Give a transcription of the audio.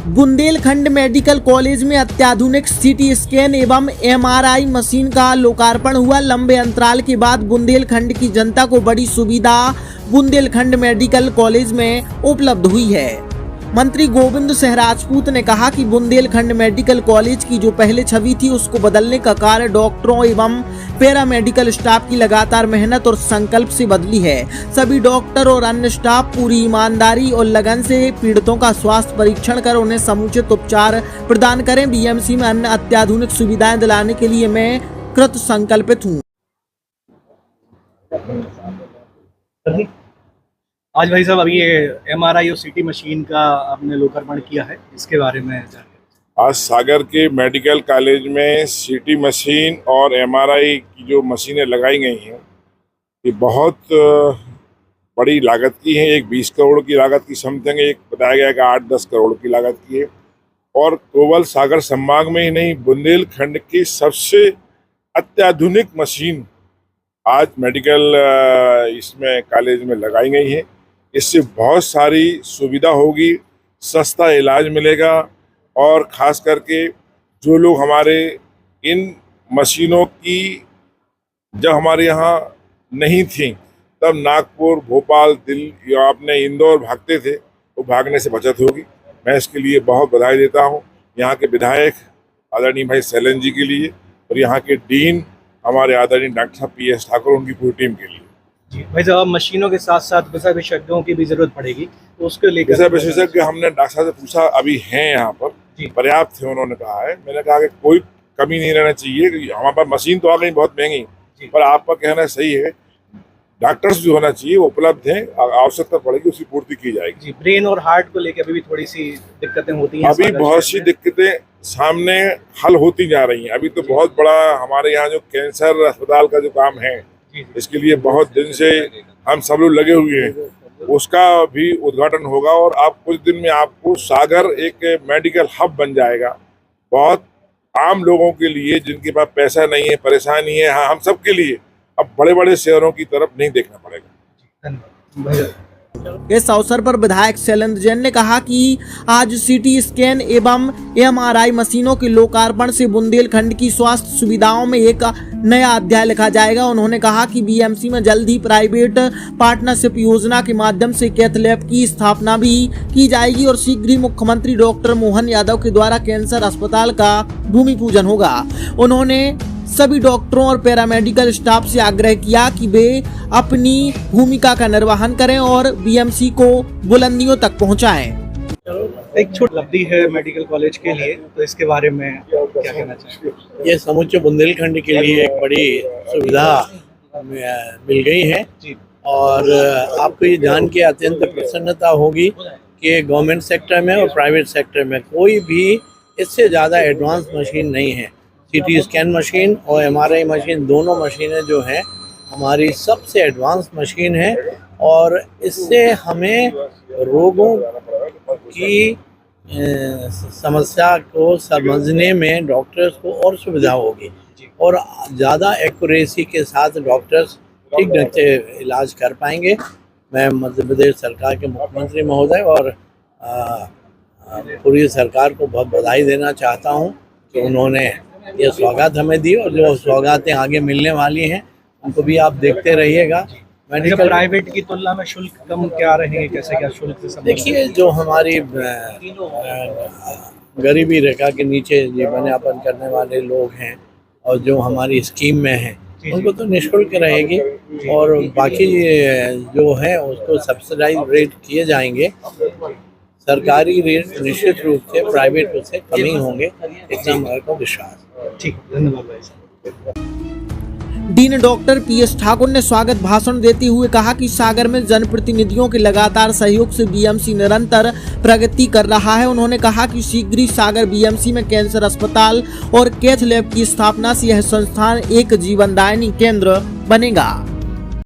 Bundelkhand medical college में अत्याधुनिक CT scan एवं एमआरआई मशीन का लोकार्पण हुआ। लंबे अंतराल के बाद बुंदेलखंड की जनता को बड़ी सुविधा बुंदेलखंड मेडिकल कॉलेज में उपलब्ध हुई है। मंत्री गोविंद सिंह राजपूत ने कहा कि बुंदेलखंड मेडिकल कॉलेज की जो पहले छवि थी उसको बदलने का कार्य डॉक्टरों एवं पैरामेडिकल स्टाफ की लगातार मेहनत और संकल्प से बदली है। सभी डॉक्टर और अन्य स्टाफ पूरी ईमानदारी और लगन से पीड़ितों का स्वास्थ्य परीक्षण कर उन्हें समुचित उपचार प्रदान करें। बीएमसी में अन्य अत्याधुनिक सुविधाएं दिलाने के लिए मैं कृत संकल्पित हूँ। आज भाई साहब अभी ये एमआरआई और सीटी मशीन का आपने लोकार्पण किया है, इसके बारे में जानिए। आज सागर के मेडिकल कॉलेज में सीटी मशीन और एमआरआई की जो मशीनें लगाई गई हैं ये बहुत बड़ी लागत की है। एक 20 करोड़ की लागत की समथिंग, एक बताया गया कि 8-10 करोड़ की लागत की है। और केवल सागर संभाग में ही नहीं, बुंदेलखंड की सबसे अत्याधुनिक मशीन आज मेडिकल इसमें कॉलेज में लगाई गई है। इससे बहुत सारी सुविधा होगी, सस्ता इलाज मिलेगा और ख़ास करके जो लोग हमारे इन मशीनों की जब हमारे यहाँ नहीं थी तब नागपुर, भोपाल, दिल्ली या अपने इंदौर भागते थे, तो भागने से बचत होगी। मैं इसके लिए बहुत बधाई देता हूँ यहाँ के विधायक आदरणीय भाई शैलेंद्र जी के लिए और यहाँ के डीन हमारे आदरणीय डॉक्टर साहब PS ठाकुर, उनकी पूरी टीम के लिए। जी भाई साहब, मशीनों के साथ साथ विषय विशेषज्ञों की भी जरूरत पड़ेगी, तो उसके लेकर विषय विशेषज्ञ हमने डॉक्टर साहब से पूछा, अभी हैं यहाँ पर, पर्याप्त थे उन्होंने कहा है। मैंने कहा कि कोई कमी नहीं रहना चाहिए। हमारे पास मशीन तो आ गई बहुत महंगी, पर आपका कहना सही है, डॉक्टर्स जो होना चाहिए वो उपलब्ध हैं, आवश्यकता पड़ेगी उसकी पूर्ति की जाएगी। जी, ब्रेन और हार्ट को लेकर अभी भी थोड़ी सी दिक्कतें होती हैं। अभी बहुत सी दिक्कतें सामने हल होती जा रही हैं। अभी तो बहुत बड़ा हमारे यहाँ जो कैंसर अस्पताल का जो काम है, इसके लिए बहुत दिन से हम सब लोग लगे हुए हैं, उसका भी उद्घाटन होगा और आप कुछ दिन में आपको सागर एक मेडिकल हब बन जाएगा। बहुत आम लोगों के लिए जिनके पास पैसा नहीं है, परेशानी है, हाँ, हम सब के लिए अब बड़े बड़े शहरों की तरफ नहीं देखना पड़ेगा। इस अवसर पर विधायक शैलेंद्र जैन ने कहा कि आज सीटी स्कैन एवं एमआरआई मशीनों के लोकार्पण से बुंदेलखंड की स्वास्थ्य सुविधाओं में एक नया अध्याय लिखा जाएगा। उन्होंने कहा कि बीएमसी में जल्द ही प्राइवेट पार्टनरशिप योजना के माध्यम से कैथ लैब की स्थापना भी की जाएगी और शीघ्र ही मुख्यमंत्री डॉक्टर मोहन यादव के द्वारा कैंसर अस्पताल का भूमि पूजन होगा। उन्होंने सभी डॉक्टरों और पैरामेडिकल स्टाफ से आग्रह किया कि वे अपनी भूमिका का निर्वहन करें और बीएमसी को बुलंदियों तक पहुंचाएं। एक छोटी उपलब्धि है मेडिकल कॉलेज के लिए, तो इसके बारे में क्या कहना चाहिए? ये समूचे बुंदेलखंड के लिए एक बड़ी सुविधा मिल गई है और आपको ये जान के अत्यंत प्रसन्नता होगी कि गवर्नमेंट सेक्टर में और प्राइवेट सेक्टर में कोई भी इससे ज़्यादा एडवांस मशीन नहीं है। सीटी स्कैन मशीन और एमआरआई मशीन, दोनों मशीनें जो हैं हमारी सबसे एडवांस मशीन है और इससे हमें रोगों की समस्या को समझने में डॉक्टर्स को और सुविधा होगी और ज़्यादा एक्यूरेसी के साथ डॉक्टर्स ठीक ढंग से इलाज कर पाएंगे। मैं मध्य प्रदेश सरकार के मुख्यमंत्री महोदय और पूरी सरकार को बहुत बधाई देना चाहता हूं कि उन्होंने ये सौगात हमें दी और जो सौगातें आगे मिलने वाली हैं उनको भी आप देखते रहिएगा। मेडिकल प्राइवेट की तुलना में शुल्क कम क्या रहेंगे, कैसे क्या शुल्क से? देखिए, जो हमारी गरीबी रेखा के नीचे जीवन यापन करने वाले लोग हैं और जो हमारी स्कीम में हैं उनको तो निःशुल्क रहेगी और बाकी जो है उसको सब्सिडाइज रेट किए जाएंगे। सरकारी रेट निश्चित रूप से प्राइवेट उससे कम ही होंगे, इतना हमारे को विश्वास। ठीक, धन्यवाद भाई। डीन डॉक्टर PS ठाकुर ने स्वागत भाषण देते हुए कहा कि सागर में जनप्रतिनिधियों के लगातार सहयोग से बीएमसी निरंतर प्रगति कर रहा है। उन्होंने कहा कि शीघ्र ही सागर बीएमसी में कैंसर अस्पताल और कैथ लैब की स्थापना से यह संस्थान एक जीवनदायिनी केंद्र बनेगा।